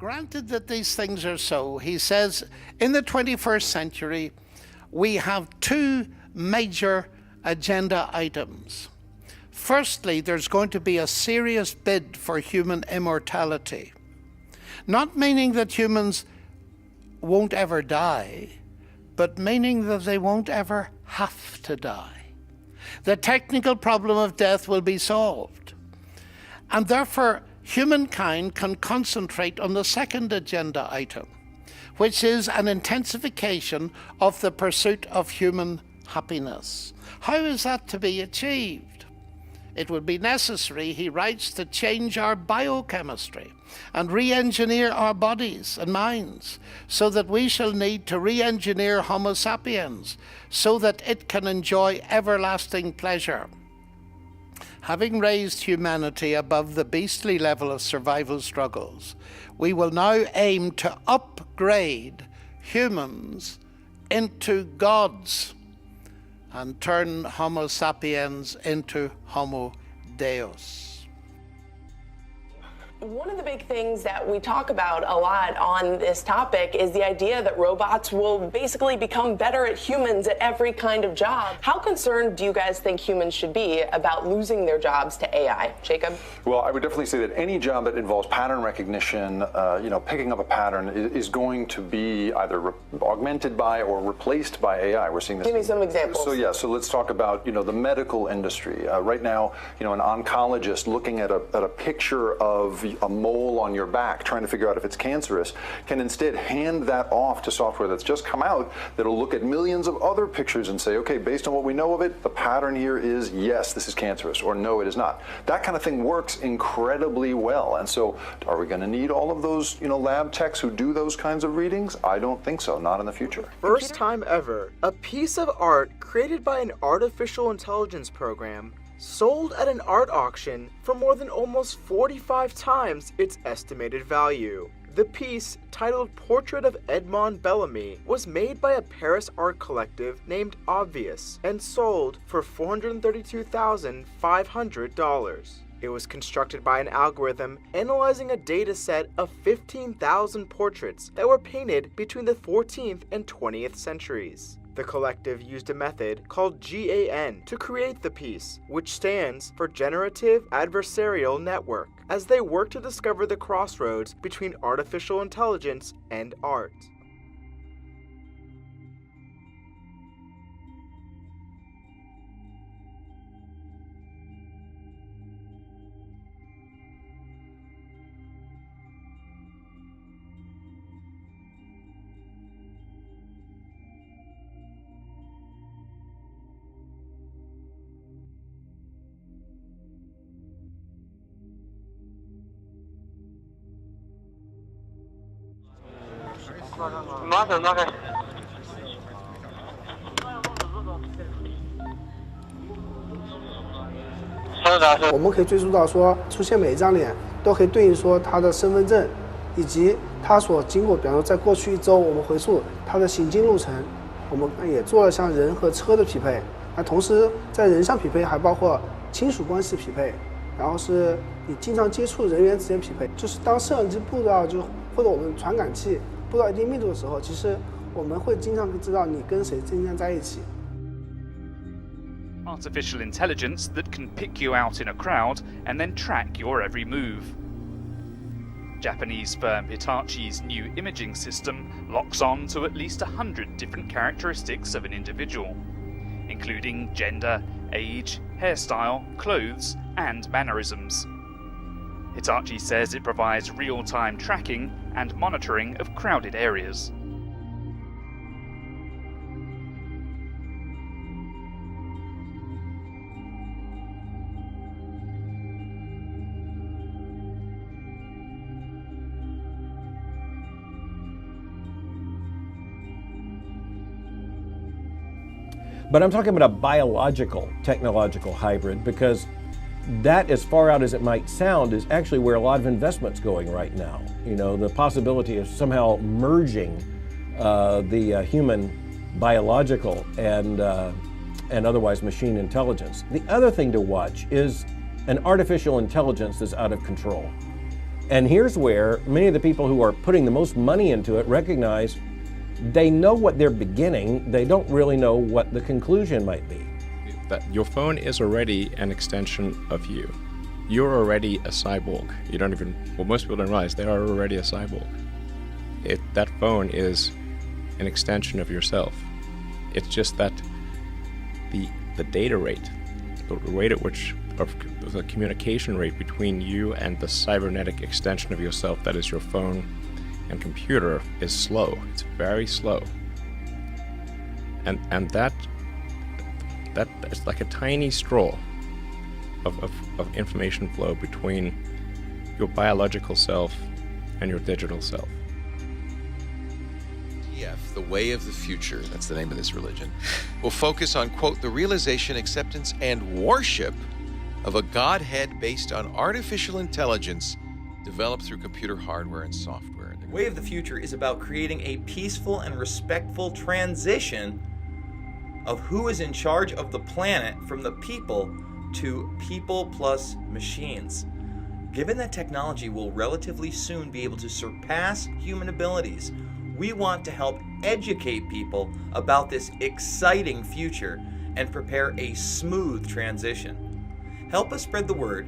Granted that these things are so, he says, in the 21st century, we have two major agenda items. Firstly, there's going to be a serious bid for human immortality. Not meaning that humans won't ever die, but meaning that they won't ever have to die. The technical problem of death will be solved. And therefore, humankind can concentrate on the second agenda item, which is an intensification of the pursuit of human happiness. How is that to be achieved? It would be necessary, he writes, to change our biochemistry and re-engineer our bodies and minds so that we shall need to re-engineer Homo sapiens so that it can enjoy everlasting pleasure. Having raised humanity above the beastly level of survival struggles, we will now aim to upgrade humans into gods and turn Homo sapiens into Homo Deus. One of the big things that we talk about a lot on this topic is the idea that robots will basically become better at humans at every kind of job. How concerned do you guys think humans should be about losing their jobs to AI? Jacob? Well, I would definitely say that any job that involves pattern recognition, picking up a pattern is going to be either augmented by or replaced by AI. We're seeing this. Give me some examples. So let's talk about, the medical industry. Right now, an oncologist looking at a picture of a mole on your back, trying to figure out if it's cancerous, can instead hand that off to software that's just come out that'll look at millions of other pictures and say, okay, based on what we know of it, the pattern here is yes, this is cancerous, or no, it is not. That kind of thing works incredibly well. And so are we going to need all of those, lab techs who do those kinds of readings? I don't think so, not in the future. First time ever, a piece of art created by an artificial intelligence program sold at an art auction for more than almost 45 times its estimated value. The piece, titled Portrait of Edmond Bellamy, was made by a Paris art collective named Obvious and sold for $432,500. It was constructed by an algorithm analyzing a data set of 15,000 portraits that were painted between the 14th and 20th centuries. The collective used a method called GAN to create the piece, which stands for Generative Adversarial Network, as they work to discover the crossroads between artificial intelligence and art.我们可以追溯到说，出现每一张脸都可以对应说他的身份证，以及他所经过，比方说在过去1周，我们回溯他的行进路程，我们也做了像人和车的匹配。那同时在人上匹配还包括亲属关系匹配，然后是你经常接触人员之间匹配。就是当摄像机布到或者我们传感器布到一定密度的时候，其实我们会经常知道你跟谁经常在一起。Artificial intelligence that can pick you out in a crowd and then track your every move. Japanese firm Hitachi's new imaging system locks on to at least 100 different characteristics of an individual, including gender, age, hairstyle, clothes, and mannerisms. Hitachi says it provides real-time tracking and monitoring of crowded areas. But I'm talking about a biological technological hybrid, because that, as far out as it might sound, is actually where a lot of investment's going right now. The possibility of somehow merging the human biological and otherwise machine intelligence. The other thing to watch is an artificial intelligence that's out of control. And here's where many of the people who are putting the most money into it recognize they know what they're beginning, they don't really know what the conclusion might be. That your phone is already an extension of you. You're already a cyborg. You don't even, well, most people don't realize they are already a cyborg. That phone is an extension of yourself. It's just that the data rate, the rate at which, of the communication rate between you and the cybernetic extension of yourself that is your phone and computer is slow. It's very slow. And that is like a tiny straw of information flow between your biological self and your digital self. The Way of the Future, that's the name of this religion, will focus on, quote, the realization, acceptance, and worship of a Godhead based on artificial intelligence developed through computer hardware and software. The Way of the Future is about creating a peaceful and respectful transition of who is in charge of the planet from the people to people plus machines. Given that technology will relatively soon be able to surpass human abilities, we want to help educate people about this exciting future and prepare a smooth transition. Help us spread the word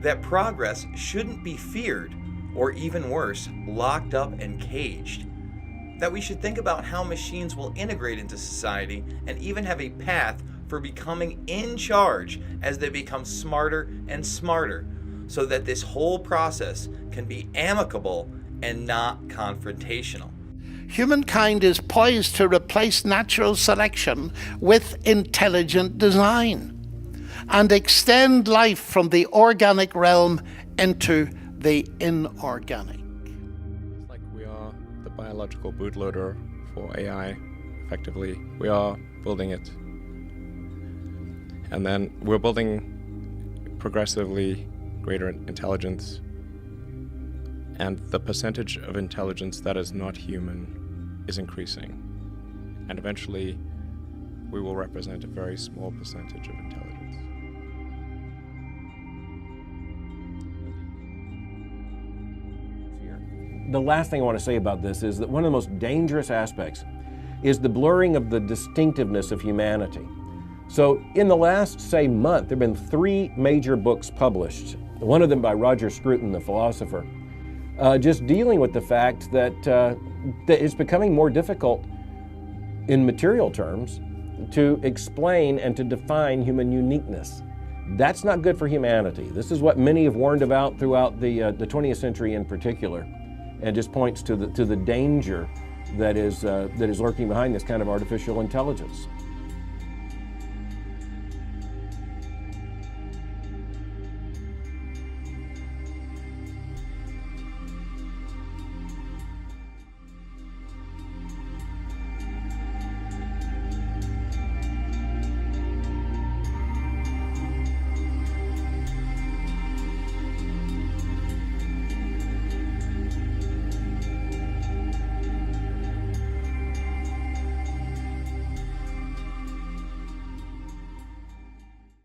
that progress shouldn't be feared, or even worse, locked up and caged. That we should think about how machines will integrate into society and even have a path for becoming in charge as they become smarter and smarter, so that this whole process can be amicable and not confrontational. Humankind is poised to replace natural selection with intelligent design and extend life from the organic realm into the inorganic. It's like we are the biological bootloader for AI, effectively. We are building it. And then we're building progressively greater intelligence. And the percentage of intelligence that is not human is increasing. And eventually, we will represent a very small percentage of intelligence. The last thing I want to say about this is that one of the most dangerous aspects is the blurring of the distinctiveness of humanity. So in the last, say, month, there have been 3 major books published, one of them by Roger Scruton, the philosopher, just dealing with the fact that it's becoming more difficult in material terms to explain and to define human uniqueness. That's not good for humanity. This is what many have warned about throughout the 20th century in particular, and just points to the danger that is lurking behind this kind of artificial intelligence.